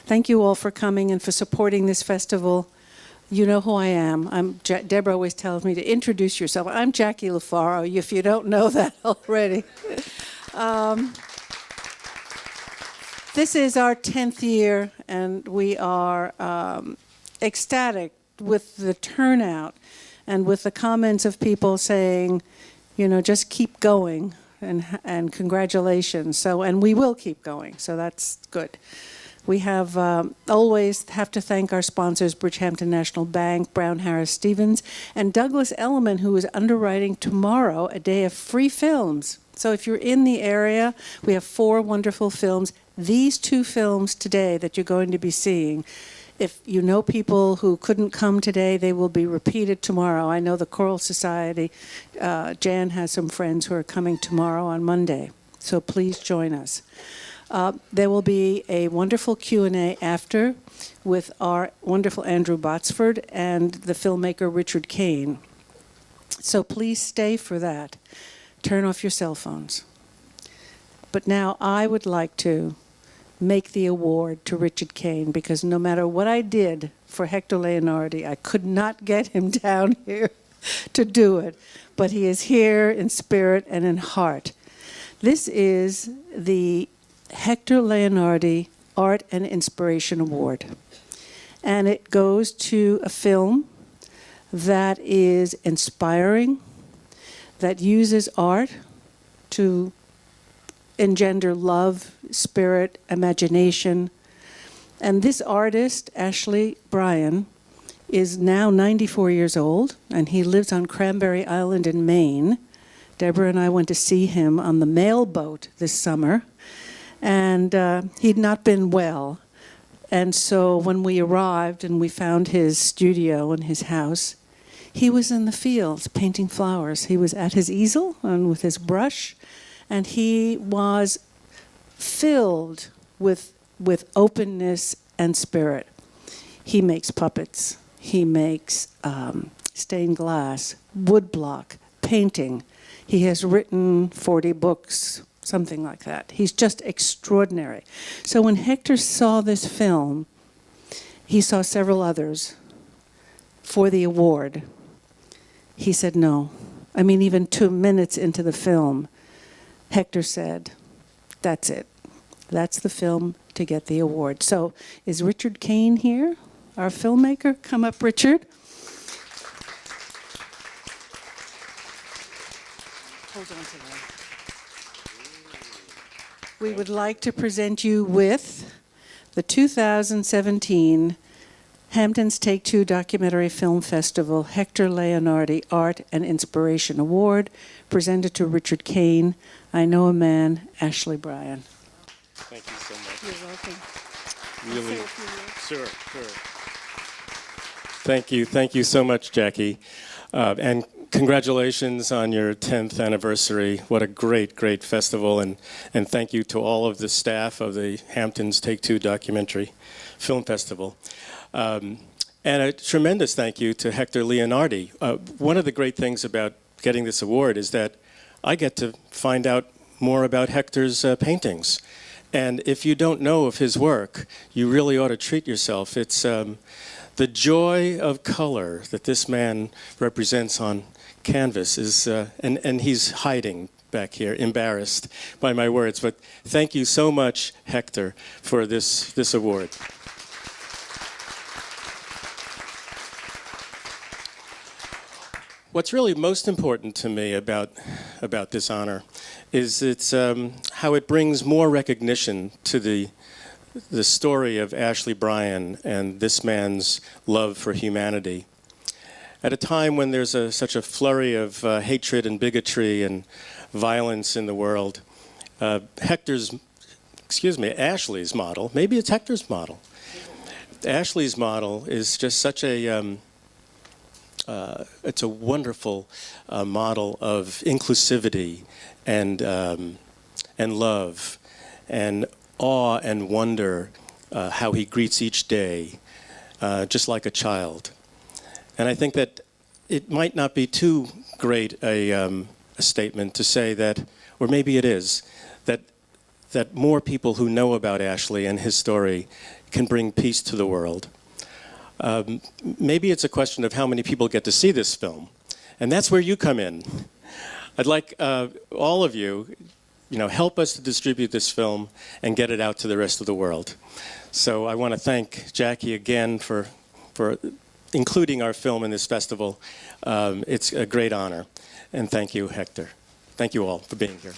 Thank you all for coming and for supporting this festival. You know who I am. Deborah always tells me to introduce yourself. I'm Jackie LaFaro, if you don't know that already. This is our 10th year, and we are ecstatic with the turnout and with the comments of people saying, you know, just keep going and congratulations. So, and we will keep going, so that's good. We have always have to thank our sponsors, Bridgehampton National Bank, Brown Harris Stevens, and Douglas Elliman, who is underwriting tomorrow a day of free films. So if you're in the area, we have 4 wonderful films. These 2 films today that you're going to be seeing, if you know people who couldn't come today, they will be repeated tomorrow. I know the Choral Society, Jan has some friends who are coming tomorrow on Monday, so please join us. There will be a wonderful Q&A after with our wonderful Andrew Botsford and the filmmaker Richard Kane. So please stay for that. Turn off your cell phones. But now I would like to make the award to Richard Kane, because no matter what I did for Hector Leonardi, I could not get him down here to do it. But he is here in spirit and in heart. This is the Hector Leonardi Art and Inspiration Award. And it goes to a film that is inspiring, that uses art to engender love, spirit, imagination. And this artist, Bryan, is now 94 years old, and he lives on Cranberry Island in Maine. Deborah and I went to see him on the mail boat this summer, and he'd not been well. And so when we arrived and we found his studio and his house, he was in the fields painting flowers. He was at his easel and with his brush, and he was filled with openness and spirit. He makes puppets. He makes stained glass, woodblock, painting. He has written 40 books, something like that. He's just extraordinary. So when Hector saw this film, he saw several others for the award. He said no. I mean, even 2 minutes into the film, Hector said, that's it. That's the film to get the award. So is Richard Kane here, our filmmaker? Come up, Richard. Hold on to that. We would like to present you with the 2017 Hamptons Take Two Documentary Film Festival Hector Leonardi Art and Inspiration Award, presented to Richard Kane. I know a man, Ashley Bryan. Thank you so much. You're welcome. Really, sure. Thank you so much, Jackie. And congratulations on your 10th anniversary. What a great festival. And thank you to all of the staff of the Hamptons Take Two Documentary Film Festival. And a tremendous thank you to Hector Leonardi. One of the great things about getting this award is that I get to find out more about Hector's paintings. And if you don't know of his work, you really ought to treat yourself. It's the joy of color that this man represents on canvas is, and he's hiding back here, embarrassed by my words. But thank you so much, Hector, for this award. What's really most important to me about this honor is it's how it brings more recognition to the story of Ashley Bryan and this man's love for humanity. At a time when there's such a flurry of hatred and bigotry and violence in the world, Ashley's model, maybe it's Hector's model. Ashley's model is just such a it's a wonderful model of inclusivity and love and awe and wonder, how he greets each day, just like a child. And I think that it might not be too great a statement to say that, or maybe it is, that that more people who know about Ashley and his story can bring peace to the world. Maybe it's a question of how many people get to see this film, and that's where you come in. I'd like all of you, help us to distribute this film and get it out to the rest of the world. So I want to thank Jackie again for including our film in this festival. It's a great honor, and thank you, Hector. Thank you all for being here.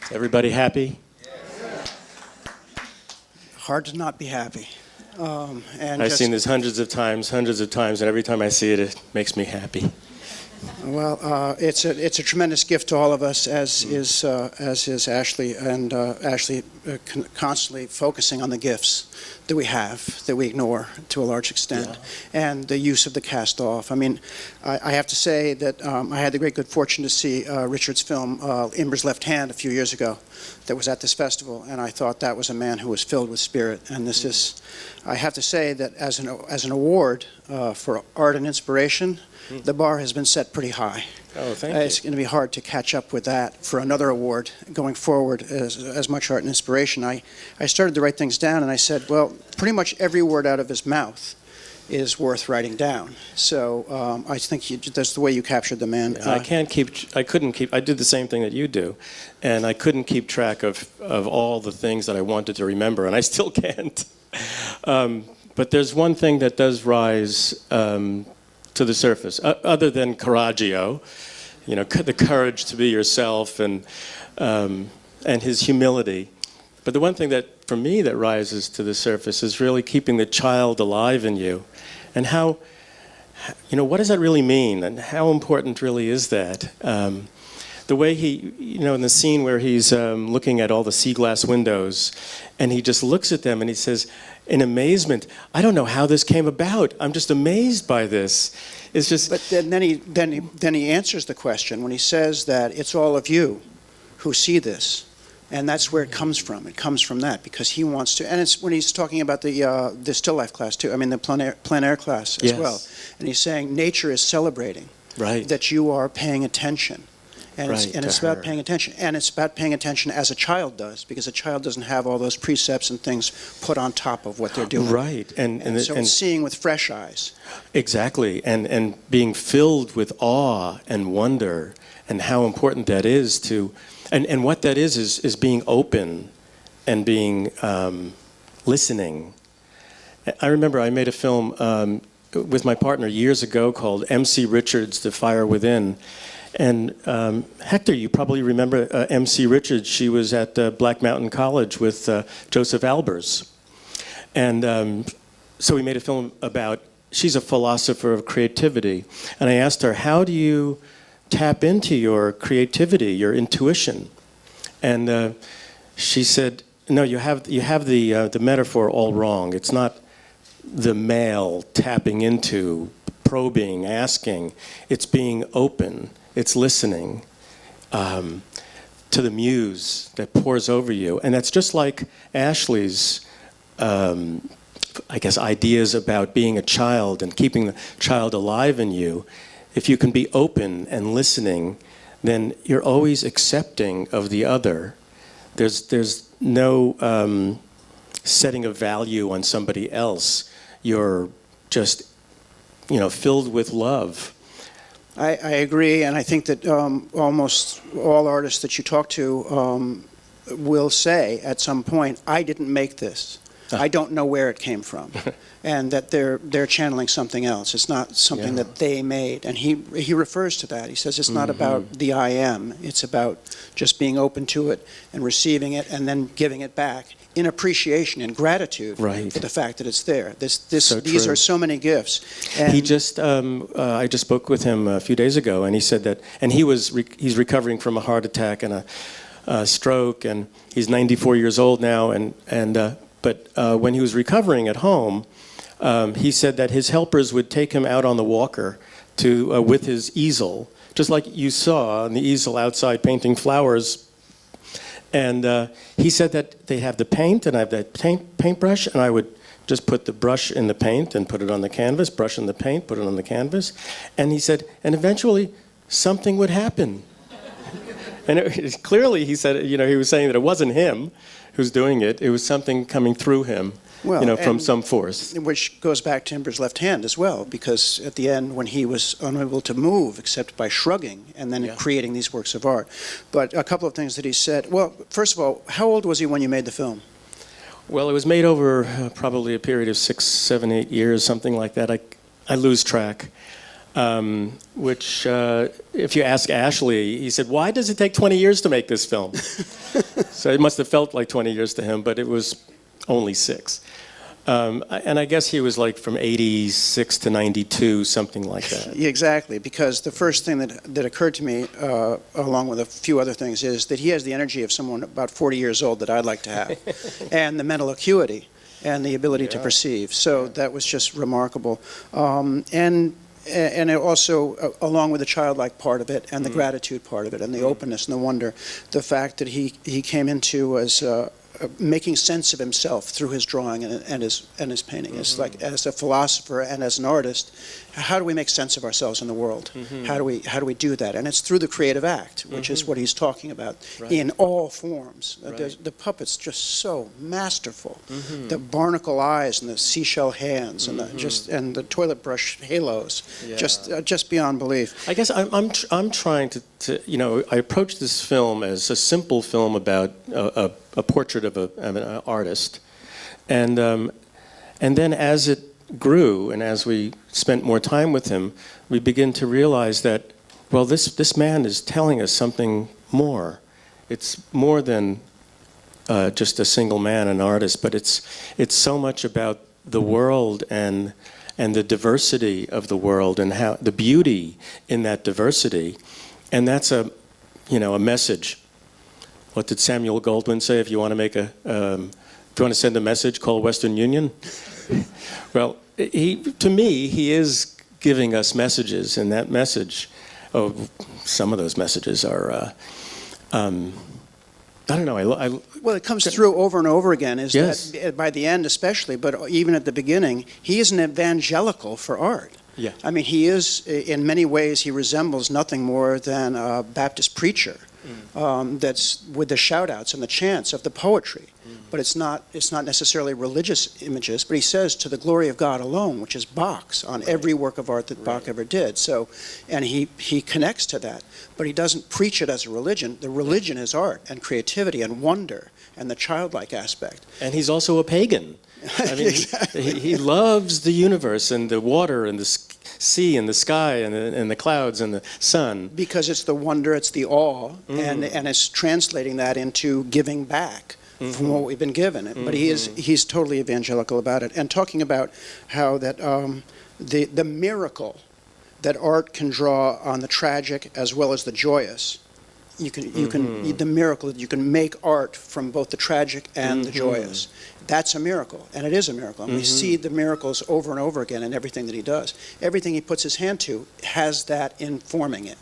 Is everybody happy? Hard to not be happy. I've seen this hundreds of times, and every time I see it, it makes me happy. Well, it's a tremendous gift to all of us, as is Ashley, and Ashley constantly focusing on the gifts that we have, that we ignore to a large extent, and the use of the cast-off. I mean, I have to say that I had the great good fortune to see Richard's film, Imber's Left Hand, a few years ago, that was at this festival, and I thought that was a man who was filled with spirit. And this is, I have to say that as an award for art and inspiration, the bar has been set pretty high. Oh, thank you. It's going to be hard to catch up with that for another award going forward as much art and inspiration. I started to write things down, and I said, well, pretty much every word out of his mouth is worth writing down. So I think that's the way you captured the man. I couldn't keep, I did the same thing that you do, and I couldn't keep track of all the things that I wanted to remember, and I still can't. But there's one thing that does rise to the surface, other than coraggio, the courage to be yourself, and his humility. But the one thing that, for me, that rises to the surface is really keeping the child alive in you, and how, what does that really mean, and how important really is that? The way he, in the scene where he's looking at all the sea glass windows, and he just looks at them and he says, in amazement, I don't know how this came about. I'm just amazed by this. It's just. But then he answers the question when he says that it's all of you who see this, and that's where it comes from. It comes from that, because he wants to, and it's when he's talking about the still life class too. I mean the plein air class as well, and he's saying nature is celebrating that you are paying attention. And it's about paying attention. And it's about paying attention as a child does, because a child doesn't have all those precepts and things put on top of what they're doing. Right. And so it's seeing with fresh eyes. Exactly. And being filled with awe and wonder, and how important that is to, and what that is being open and being listening. I remember I made a film with my partner years ago called M.C. Richards, The Fire Within. And Hector, you probably remember M.C. Richards. She was at Black Mountain College with Joseph Albers. And so we made a film about, she's a philosopher of creativity. And I asked her, how do you tap into your creativity, your intuition? And she said, no, you have the metaphor all wrong. It's not the male tapping into, probing, asking. It's being open. It's listening to the muse that pours over you. And that's just like Ashley's, ideas about being a child and keeping the child alive in you. If you can be open and listening, then you're always accepting of the other. There's no setting a value on somebody else. You're just, filled with love. I agree, and I think that almost all artists that you talk to will say at some point, I didn't make this. I don't know where it came from. And that they're channeling something else. It's not something that they made. And he refers to that. He says it's not about the I am. It's about just being open to it and receiving it and then giving it back in appreciation and gratitude for the fact that it's there. These are so many gifts. And he just, I just spoke with him a few days ago, and he said that, and he's recovering from a heart attack and a stroke, and he's 94 years old now, but when he was recovering at home, he said that his helpers would take him out on the walker with his easel, just like you saw on the easel outside painting flowers. And he said that they have the paint, and I have that paintbrush, and I would just put the brush in the paint and put it on the canvas, brush in the paint, put it on the canvas. And he said, and eventually something would happen. And clearly he said, he was saying that it wasn't him who's doing it. It was something coming through him, from some force. Which goes back to Imber's left hand as well, because at the end, when he was unable to move except by shrugging and then creating these works of art. But a couple of things that he said. Well, first of all, how old was he when you made the film? Well, it was made over probably a period of 6, 7, 8 years, something like that. I lose track. Which, if you ask Ashley, he said, why does it take 20 years to make this film? So it must have felt like 20 years to him, but it was only 6. And I guess he was like from 86 to 92, something like that. Exactly, because the first thing that occurred to me, along with a few other things, is that he has the energy of someone about 40 years old that I'd like to have, and the mental acuity and the ability to perceive. So that was just remarkable. And it also, along with the childlike part of it, and the gratitude part of it, and the openness and the wonder, the fact that he came into as making sense of himself through his drawing and his painting. It's like, as a philosopher and as an artist, how do we make sense of ourselves in the world? How do we do that? And it's through the creative act, which is what he's talking about in all forms. The puppet's just so masterful. The barnacle eyes and the seashell hands and the toilet brush halos, just beyond belief. I guess I'm trying to I approached this film as a simple film about a portrait of an artist, and then as it grew and as we spent more time with him, we begin to realize that, well, this man is telling us something more. It's more than just a single man, an artist, but it's so much about the world and the diversity of the world and how the beauty in that diversity, and that's a message. What did Samuel Goldwyn say? If you want to make if you want to send a message, call Western Union. Well, to me, he is giving us messages, and that message, some of those messages are, I don't know. Well, it comes through over and over again, is that by the end especially, but even at the beginning, he is an evangelical for art. Yeah. I mean, he is, in many ways, he resembles nothing more than a Baptist preacher that's with the shout-outs and the chants of the poetry. But it's not necessarily religious images, but he says, to the glory of God alone, which is Bach's on every work of art that Bach ever did. So, and he connects to that, but he doesn't preach it as a religion. The religion is art and creativity and wonder and the childlike aspect. And he's also a pagan. I mean, he loves the universe and the water and the sea and the sky and the clouds and the sun. Because it's the wonder, it's the awe, and it's translating that into giving back from what we've been given. But he's totally evangelical about it. And talking about how that the miracle that art can draw on the tragic as well as the joyous. You can the miracle that you can make art from both the tragic and the joyous. That's a miracle, and it is a miracle. And we see the miracles over and over again in everything that he does. Everything he puts his hand to has that informing it,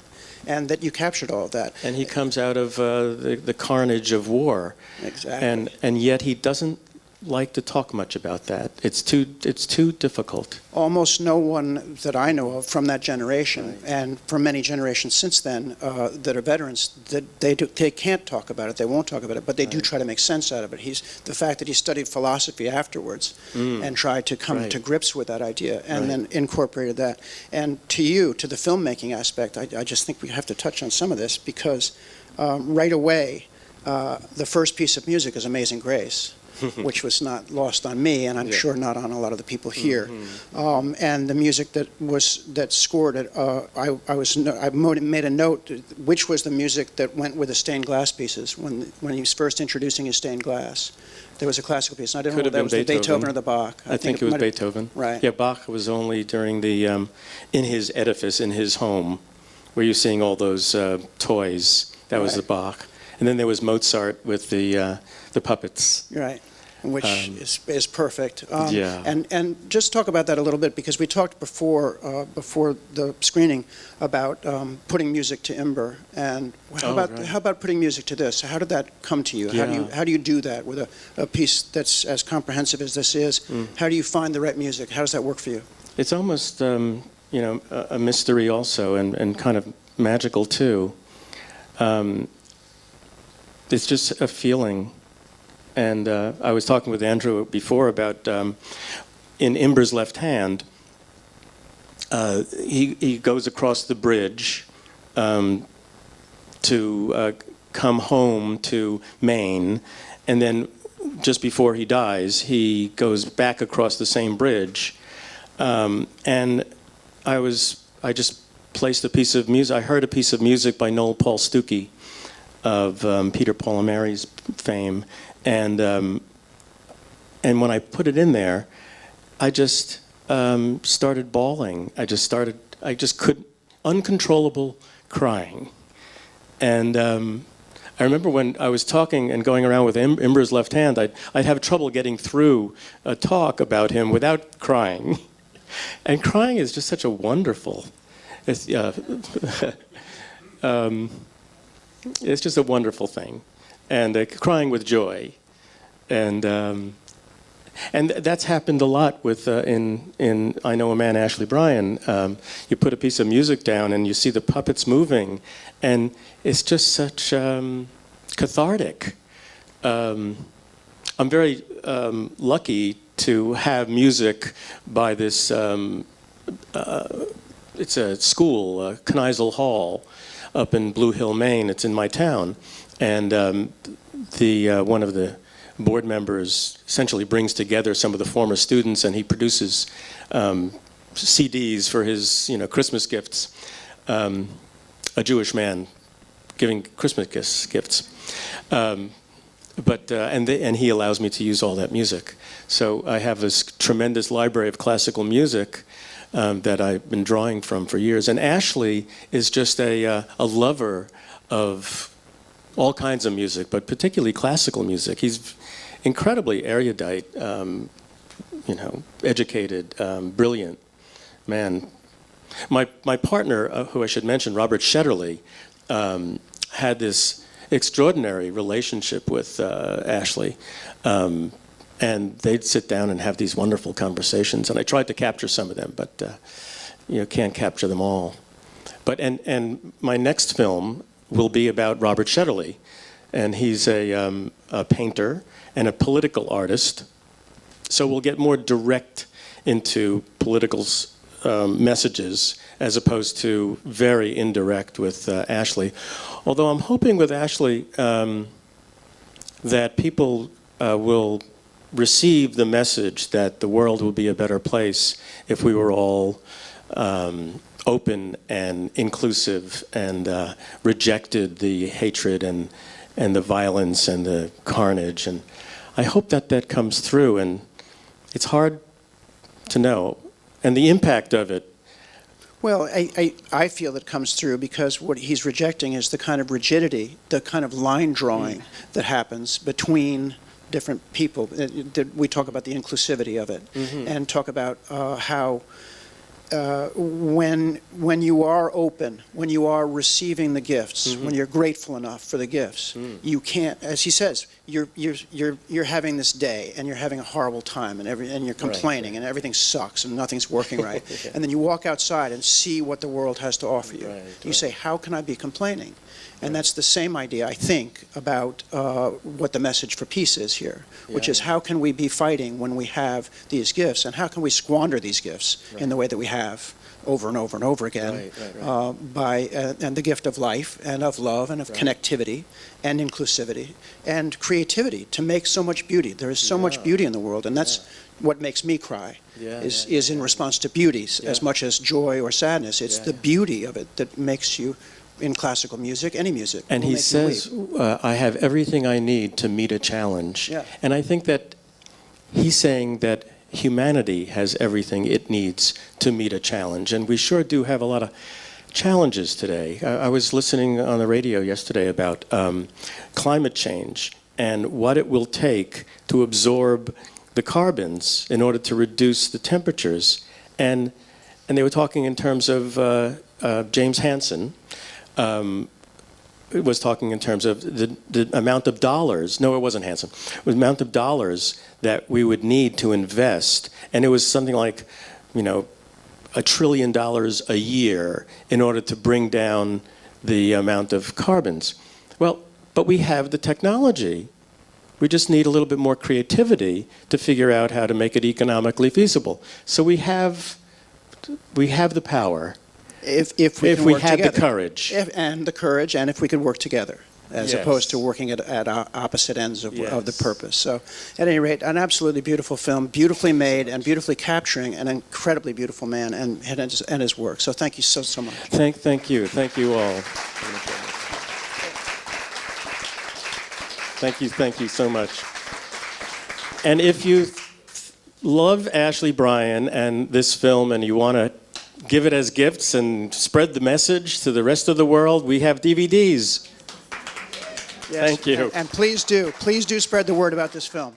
and that you captured all of that. And he comes out of the carnage of war. Exactly. And yet he doesn't like to talk much about that. It's too difficult. Almost no one that I know of from that generation, and from many generations since then, that are veterans, that they can't talk about it. They won't talk about it, but they do try to make sense out of it. The fact that he studied philosophy afterwards and tried to come to grips with that idea, and then incorporated that. And to the filmmaking aspect, I just think we have to touch on some of this, because right away, the first piece of music is Amazing Grace. Which was not lost on me, and I'm sure not on a lot of the people here. And the music that scored it, I made a note, which was the music that went with the stained glass pieces when he was first introducing his stained glass. There was a classical piece. And I don't know if that was the Beethoven or the Bach. I think it was Beethoven. Right. Yeah, Bach was only during the in his edifice, in his home, where you're seeing all those toys. That was the Bach. And then there was Mozart with the puppets. Right. which is perfect. Yeah. And just talk about that a little bit, because we talked before the screening about putting music to Ember, and how about putting music to this? How did that come to you? Yeah. How do you do that with a piece that's as comprehensive as this is? How do you find the right music? How does that work for you? It's almost a mystery also, and kind of magical too. It's just a feeling. And I was talking with Andrew before about in Ember's left hand, he goes across the bridge to come home to Maine, and then just before he dies, he goes back across the same bridge. And I just placed a piece of music. I heard a piece of music by Noel Paul Stookey of Peter, Paul and Mary's fame. And when I put it in there, I just started bawling. I just couldn't, uncontrollable crying. And I remember when I was talking and going around with Ember's left hand, I'd have trouble getting through a talk about him without crying. And crying is just such a wonderful, it's just a wonderful thing. And crying with joy. And that's happened a lot with in I Know a Man, Ashley Bryan. You put a piece of music down and you see the puppets moving, and it's just such cathartic. I'm very lucky to have music by this. It's a school, Kneisel Hall, up in Blue Hill, Maine. It's in my town, and one of the board members essentially brings together some of the former students, and he produces CDs for his Christmas gifts. A Jewish man giving Christmas gifts. And he allows me to use all that music. So I have this tremendous library of classical music that I've been drawing from for years. And Ashley is just a lover of all kinds of music, but particularly classical music. He's incredibly erudite, educated, brilliant man. My partner, who I should mention, Robert Shetterly, had this extraordinary relationship with Ashley. And they'd sit down and have these wonderful conversations. And I tried to capture some of them, but can't capture them all. But and my next film will be about Robert Shetterly. And he's a painter and a political artist. So we'll get more direct into political messages as opposed to very indirect with Ashley. Although I'm hoping with Ashley that people will receive the message that the world will be a better place if we were all open and inclusive and rejected the hatred and the violence and the carnage. And I hope that comes through, and it's hard to know. And the impact of it. Well, I feel it comes through because what he's rejecting is the kind of rigidity, the kind of line drawing that happens between different people. We talk about the inclusivity of it, and talk about how when you are open, when you are receiving the gifts, when you're grateful enough for the gifts, you can't, as he says, you're having this day and you're having a horrible time and you're complaining and everything sucks and nothing's working right. Yeah. And then you walk outside and see what the world has to offer you. You say, how can I be complaining? And that's the same idea, I think, about what the message for peace is here, which is how can we be fighting when we have these gifts, and how can we squander these gifts in the way that we have over and over and over again, and the gift of life and of love and of connectivity and inclusivity and creativity to make so much beauty. There is so much beauty in the world, and that's what makes me cry, is in response to beauty as much as joy or sadness. It's the beauty of it that makes you, in classical music, any music. And he says, I have everything I need to meet a challenge. Yeah. And I think that he's saying that humanity has everything it needs to meet a challenge. And we sure do have a lot of challenges today. I was listening on the radio yesterday about climate change. and what it will take to absorb the carbons in order to reduce the temperatures. And they were talking in terms of James Hansen. It was talking in terms of the amount of dollars. No, it wasn't Hansen. It was the amount of dollars that we would need to invest. And it was something like, $1 trillion a year in order to bring down the amount of carbons. Well, but we have the technology. We just need a little bit more creativity to figure out how to make it economically feasible. So we have the power. If we had the courage. And the courage, and if we could work together, as Yes. opposed to working at opposite ends of the Yes. purpose. So, at any rate, an absolutely beautiful film, beautifully made and beautifully capturing an incredibly beautiful man and his work. So thank you so much. Thank you all. Thank you so much. And if you love Ashley Bryan and this film and you want to give it as gifts and spread the message to the rest of the world, we have DVDs. Yes. Thank you. And please do spread the word about this film.